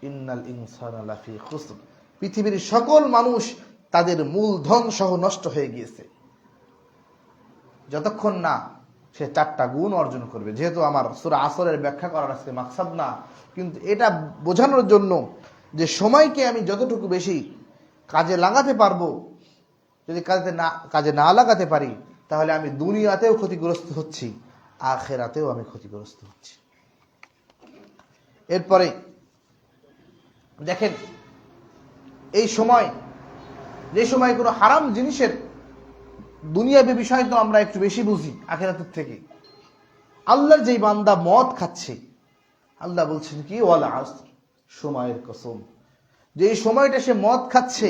ইন্নাল ইনসানা লাফি খুসর, পৃথিবীর সকল মানুষ তাদের মূল ধন সহ নষ্ট হয়ে গিয়েছে, যতক্ষণ না সে 4টা গুণ অর্জন করবে। যেহেতু আমার সূরা আসরের ব্যাখ্যা করার আজকে মাকসাদ না, কিন্তু এটা বোঝানোর জন্য যে সময়কে আমি যতটুকু বেশি কাজে লাগাতে পারবো, যদি কাজে না লাগাতে পারি তাহলে আমি দুনিয়াতেও ক্ষতিগ্রস্ত হচ্ছি, আখিরাতেও আমি ক্ষতিগ্রস্ত হচ্ছি। এরপরে দেখেন, এই সময়, যে সময় কোনো হারাম জিনিসের দুনিয়াবী বিষয় তো আমরা একটু বেশি বুঝি আখিরাতের থেকে। আল্লাহর যেই বান্দা মদ খাচ্ছে, আল্লাহ বলছেন কি ওয়াল আসর, সময়ের কসম, যে এই সময়টা সে মদ খাচ্ছে,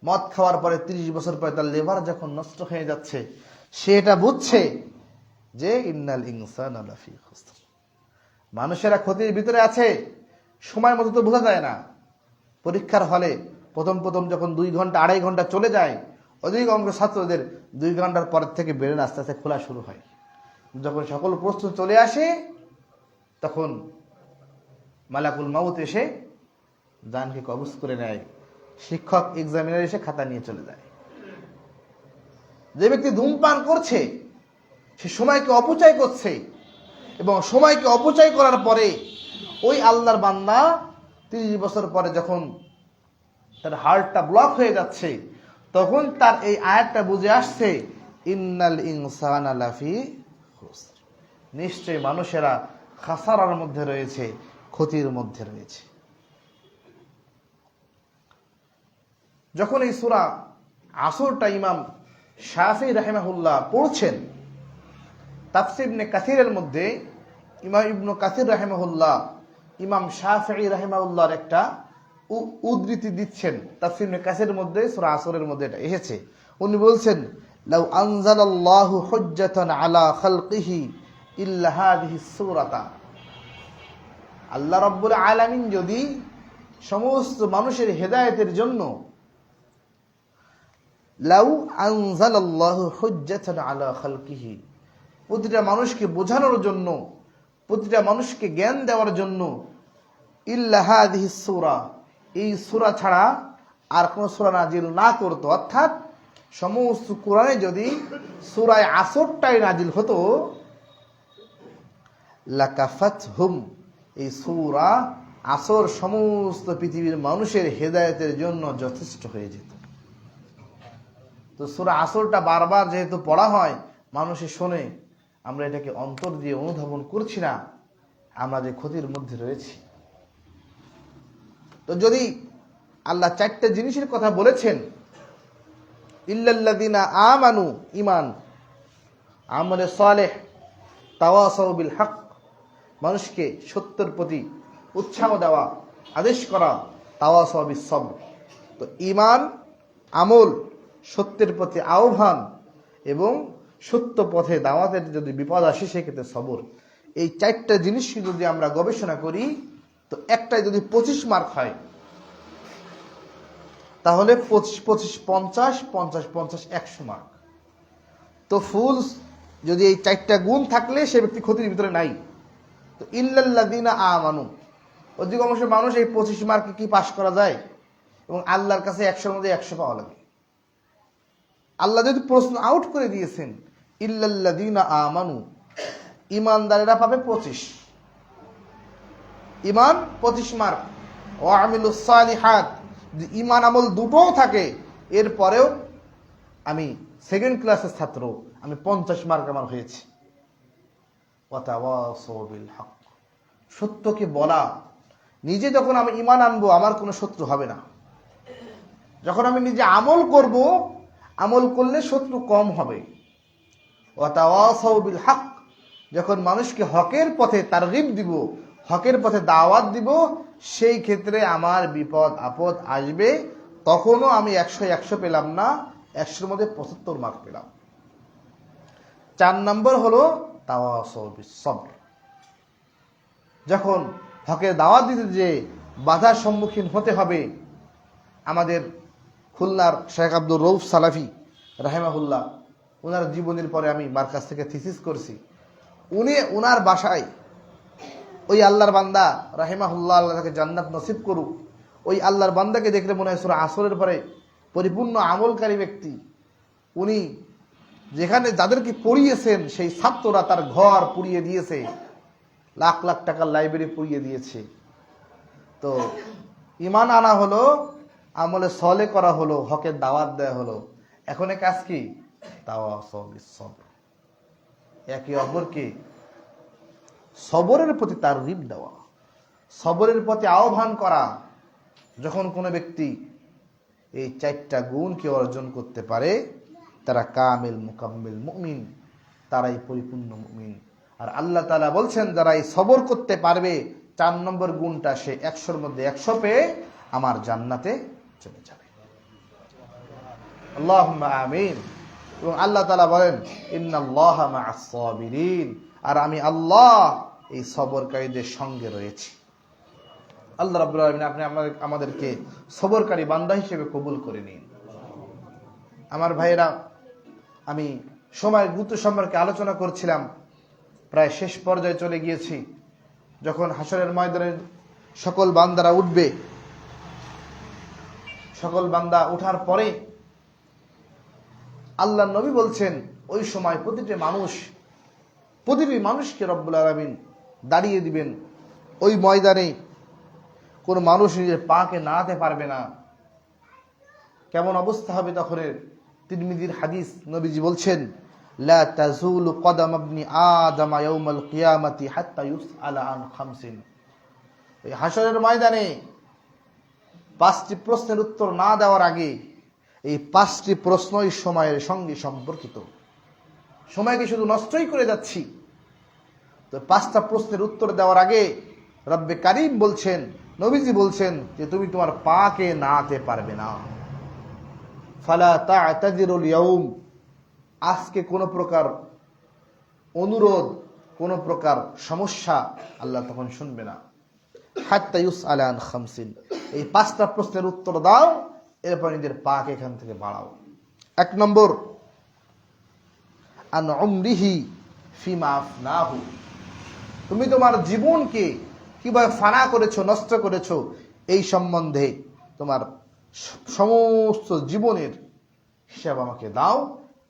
মদ খাওয়ার পরে 30 বছর পরে তার লিভার যখন নষ্ট হয়ে যাচ্ছে, সে এটা বুঝছে যে ইন্নাল ইনসানা লাফি খুসর, মানুষেরা ক্ষতির ভিতরে আছে। সময় মতো তো বোঝা যায় না। পরীক্ষার হলে প্রথম প্রথম যখন 2 ঘন্টা 2.5 ঘন্টা চলে যায়, অধিকাংশ ছাত্রদের 2 ঘন্টার পর থেকে ব্রেন আস্তে আস্তে খোলা শুরু হয়। যখন সকল প্রশ্ন চলে আসে, তখন মালাকুল মাউত এসে জানকে কবজ করে নেয়। শিক্ষক এক্সামিনার এসে খাতা নিয়ে চলে যায়। যে ব্যক্তি ধূমপান করছে সে সময়কে অপচয় করছে, এবং সময়কে অপচয় করার পরে ওই আল্লাহর বান্দা 30 বছর পরে যখন তার হার্টটা ব্লক হয়ে যাচ্ছে, তখন তার এই আয়াতটা বুঝে আসছে, ইন্নাল ইনসানা লাফি খুসর, নিশ্চয়ই মানুষেরা খাসারার মধ্যে রয়েছে, ক্ষতির মধ্যে রয়েছে। যখন এই সূরা আসরটা ইমাম শাফিঈ রাহিমাহুল্লাহ পড়ছেন, তাফসীর ইবনে কাসিরের মধ্যে ইমাম ইবনে কাসির রাহিমাহুল্লাহ ইমাম শাফিঈ রাহিমাহুল্লাহর একটা উদ্ধৃতি দিচ্ছেন। তাফসীর ইবনে কাসিরের মধ্যে সূরা আসরের মধ্যে এটা এসেছে। উনি বলছেন, লাউ আনজালাল্লাহু হুজ্জাতান আলা খালকিহি ইল্লা হাযিহিস সূরাতা, আল্লাহ রাব্বুল আলামিন যদি সমস্ত মানুষের হেদায়েতের জন্য, লাউ আনজালাল্লাহু হুজ্জাতান আলা খালকিহি, প্রতিটা মানুষকে বোঝানোর জন্য, প্রতিটা মানুষকে জ্ঞান দেওয়ার জন্য, ইল্লা হাযিহিস সূরা, এই সূরা ছাড়া আর কোন সূরা নাজিল না করত, অর্থাৎ সমস্ত কোরআনে যদি সূরা আসরটাই নাজিল হতো, লাকাফাতহুম, এই সূরা আসর সমস্ত পৃথিবীর মানুষের হেদায়েতের জন্য যথেষ্ট হয়ে যেত। তো সূরা আসরটা বারবার যেহেতু পড়া হয়, মানুষে শোনে, আমরা এটাকে অন্তর দিয়ে অনুধাবন করছি না, আমরা যে ক্ষতির মধ্যে রয়েছি। তো যদি আল্লাহ 4টা জিনিসের কথা বলেছেন, ইল্লাল্লাযিনা আমানু, ঈমান, আমলে সালেহ, তাওয়াসাউ বিল হক, মানুষকে সত্যের প্রতি উৎসাহ দেওয়া, আদেশ করা, তাওয়াসাউ বিস সবর। তো ঈমান, আমল, সত্যের প্রতি আহ্বান এবং সত্য পথে দাওয়াতের যদি বিপদ আসে সেক্ষেত্রে সবর, এই 4টা জিনিসকে যদি আমরা গবেষণা করি, তো একটাই যদি 25 মার্ক হয়, তাহলে 25, 50, 50, 50, 100 মার্ক। তো ফুল যদি এই 4টা গুণ থাকলে সে ব্যক্তি ক্ষতির ভিতরে নাই। তো ইল্লাল্লাযিনা আমানু, অধিকাংশ মানুষ এই 25 মার্কে কি পাশ করা যায়? এবং আল্লাহর কাছে 100-র মধ্যে 100 পাওয়া লাগে। আল্লাহ যদি প্রশ্ন আউট করে দিয়েছেন, ইল্লাল্লাযিনা আমানু, ইমানদারেরা পাবে 25, ইমান 25 মার্ক। ওয়া আমিলুস সালিহাত, যে ইমান আমল দুটোও থাকে, এরপরেও আমি সেকেন্ড ক্লাসের ছাত্র, আমি 50 মার্ক আমার হয়েছে। ওয়া তাওয়াসাউ বিল হক, সত্যকে বলা। নিজে যখন আমি ইমান আনবো, আমার কোনো শত্রু হবে না। যখন আমি নিজে আমল করব, আমল করলে শত্রু কম হবে। ওয়া তাওয়াসাউ বিল হক, যখন মানুষকে হকের পথে তারগিব দিব, হকের পথে দাওয়াত দিব, সেই ক্ষেত্রে আমার বিপদ আপদ আসবে, তখনও আমি 100 পেলাম না, 100-র মধ্যে 75 মার্ক পেলাম। 4 নম্বর হলো তাওয়াসাউ বিস সবর, যখন হকের দাওয়াত দিতে যে বাধার সম্মুখীন হতে হবে। আমাদের খুলনার শেখ আব্দুর রউফ সালাফি রাহিমাহুল্লাহ, ওনার জীবনের পরে আমি মার্কাজ থেকে থিসিস করছি। উনি ওনার বাসায় ওই আল্লাহর বান্দা রাহিমাহুল্লাহ, আল্লাহ তাকে জান্নাত নসিব করুক, ওই আল্লাহর বান্দাকে দেখলে মনে হয় সূরা আসরের পরে পরিপূর্ণ আমলকারী ব্যক্তি। উনি যেখানে যাদেরকে পড়িয়েছেন, সেই ছাত্ররা তার ঘর পুড়িয়ে দিয়েছে, লাখ লাখ টাকার লাইব্রেরি পুড়িয়ে দিয়েছে। তো ঈমান আনা হলো, আমলে সলে করা হলো, হকের দাওয়াত দেওয়া হলো। এখন কাজ কি? তাওয়াসাউ বিস সবর, একে অপরকে সবরের প্রতি তারগিব দেওয়া, সবরের প্রতি আহ্বান করা। যখন কোনো ব্যক্তি এই 4টা গুণকে অর্জন করতে পারে, তারা কামিল মুকাম্মিল মুমিন, তারাই পরিপূর্ণ মুমিন। আর আল্লাহ তাআলা বলছেন, যারা এই সবর করতে পারবে, 4 নম্বর গুণটা, সে 100-র মধ্যে 100 পেয়ে আমার জান্নাতে চলে যাবে। আল্লাহুম্মা আমিন। এবং আল্লাহ তাআলা বলেন ইন্নাল্লাহা মা'আস সাবিরিন, আর আমি আল্লাহ এই সবরকারীদের সঙ্গে রয়েছি। আল্লাহ রাব্বুল আলামিন আপনি আমাদেরকে সবরকারী বান্দা হিসেবে কবুল করে নিন। আমার ভাইয়েরা, আমি সময়ের গুরুত্ব সম্পর্কে আলোচনা করছিলাম, প্রায় শেষ পর্যায়ে চলে গিয়েছি। যখন হাসরের ময়দানে সকল বান্দারা উঠবে, সকল বান্দা ওঠার পরে আল্লাহ নবী বলছেন ওই সময় প্রতিটি মানুষকে রব্বুল আলামিন দাঁড়িয়ে দিবেন। ওই ময়দানে কোন মানুষ নিজের পাকে নাড়াতে পারবে না। কেমন অবস্থা হবে তখনের? তিরমিজির হাদিস, নবীজি বলছেন লা তাজুলু কদাম ইবনি আদম ইয়াউমাল কিয়ামাতি হাত্তা ইউসআলা আন খামসিন। এই হাসরের ময়দানে 5টি প্রশ্নের উত্তর না দেওয়ার আগে, এই 5টি প্রশ্নই সময়ের সঙ্গে সম্পর্কিত। সময়কে শুধু নষ্টই করে যাচ্ছি। তো 5টা প্রশ্নের উত্তর দেওয়ার আগে রব্বে কারীম বলছেন, নবীজি বলছেন যে তুমি তোমার পাকে নাড়াতে পারবে না। ফালা তা'তাযিরুল ইয়াউম, আজকে কোনো প্রকার অনুরোধ, কোনো প্রকার সমস্যা আল্লাহ তখন শুনবে না। হাত্তা ইউসআলা আন খামসিন, এই 5টা প্রশ্নের উত্তর দাও, এরপর নিজের পাকে এখান থেকে বাড়াও। 1 নম্বর, আন উমরিহি ফিমা আফনাহু, তুমি তোমার জীবনকে কিভাবে ফানা করেছো, নষ্ট করেছো, এই সম্বন্ধে তোমার সমস্ত জীবনের হিসাব আমাকে দাও,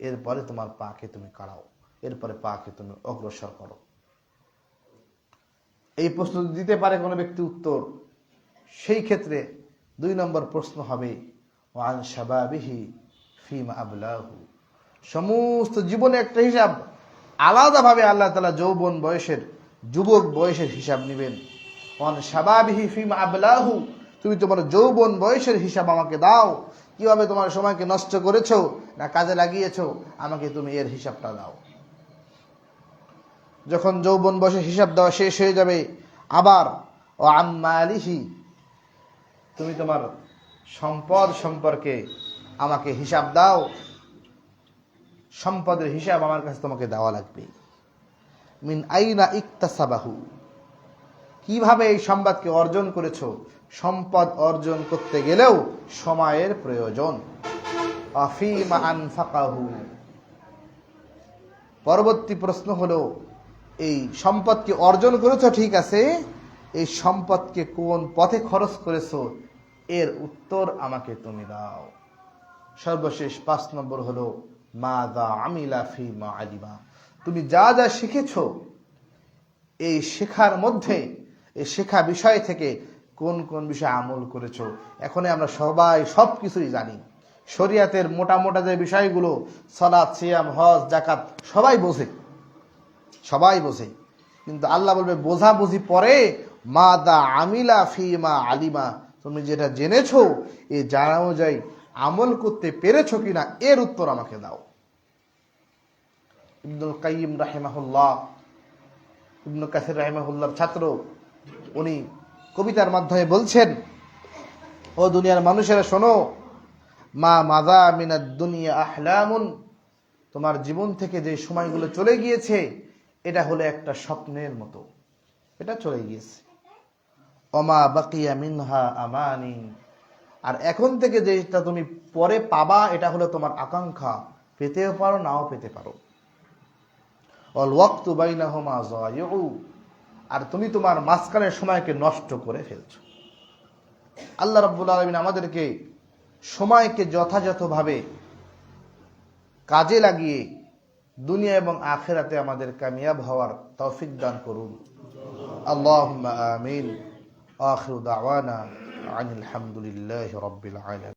এরপরে তোমার পাকে তুমি কাড়াও, এরপরে পাকে তুমি অগ্রসর করো। এই প্রশ্ন দিতে পারে কোনো ব্যক্তি উত্তর, সেই ক্ষেত্রে 2 নম্বর প্রশ্ন হবে ওয়ান শাবাবিহি ফিমা আবলাহু, সমস্ত জীবনে একটা হিসাব আলাদাভাবে আল্লাহ তাআলা যৌবন বয়সের, যুবক বয়সের হিসাব নেবেন। ওয়ান শাবাবিহি ফিমা আবলাহু, তুমি তোমার যৌবন বয়সের হিসাব আমাকে দাও, কিভাবে তোমার সময়কে নষ্ট করেছো না কাজে লাগিয়েছো, আমাকে তুমি এর হিসাবটা দাও। যখন যৌবন বয়সের হিসাব দেওয়া শেষ হয়ে যাবে, আবার ও আম্মালিহি, তুমি তোমার সম্পদ সম্পর্কে আমাকে হিসাব দাও, সম্পদের হিসাব আমার কাছে তোমাকে দেওয়া লাগবে। মিন আইনা ইকতাসাবাহু, কিভাবে এই সম্পদকে অর্জন করেছো, সম্পদ অর্জন করতে গেলেও সময়ের প্রয়োজন। আফিমা আনফাকাহু, পরবর্তী প্রশ্ন হলো এই সম্পদকে অর্জন করেছো ঠিক আছে, এই সম্পদকে কোন পথে খরচ করেছো, এর উত্তর আমাকে তুমি দাও। সর্বশেষ 5 নম্বর হলো মাযা আমিলা ফিমা আলিমা, তুমি যা যা শিখেছো, এই শেখার মধ্যে, এই শেখা বিষয় থেকে কোন কোন বিষয়ে আমল করেছো। এখন আমরা সবাই সবকিছুই জানি, শরিয়াতের মোটা মোটা যে বিষয়গুলো, সালাত, সিয়াম, হজ, যাকাত, সবাই বোঝে, কিন্তু আল্লাহ বলবে বোঝা বুঝি পরে, মাদা আমিলা ফিমা আলিমা, তুমি যেটা জেনেছো এই জানা অনুযায়ী আমল করতে পেরেছো কিনা, এর উত্তর আমাকে দাও। ইবনুল কাইয়িম রাহিমাহুল্লাহ, ইবনে কাসির রাহিমাহুল্লাহর ছাত্র, উনি কবিতার মাধ্যমে বলছেন, ও দুনিয়ার মানুষেরা শোনো, মা মাযা মিনাদ দুনিয়া আহলামুন, তোমার জীবন থেকে যে সময়গুলো চলে গিয়েছে এটা হলো একটা স্বপ্নের মতো, এটা চলে গিয়েছে। ওমা বাকিয়া মিনহা আমানি, আর এখন থেকে যেটা তুমি পরে পাবা এটা হলো তোমার আকাঙ্ক্ষা, পেতেও পারো নাও পেতে পারো। অল ওয়াক্তু বাইনাহুমা যায়ু, আর তুমি তোমার মাঝখানের সময়কে নষ্ট করে ফেলছো। আল্লাহ রাব্বুল আলামিন আমাদেরকে সময়কে যথাযথভাবে কাজে লাগিয়ে দুনিয়া এবং আখিরাতে আমাদের কামিয়াব হওয়ার তৌফিক দান করুন। আল্লাহুম্মা আমিন। আখিরু দাওয়ানা আনিল হামদুলিল্লাহি রাব্বিল আলামিন।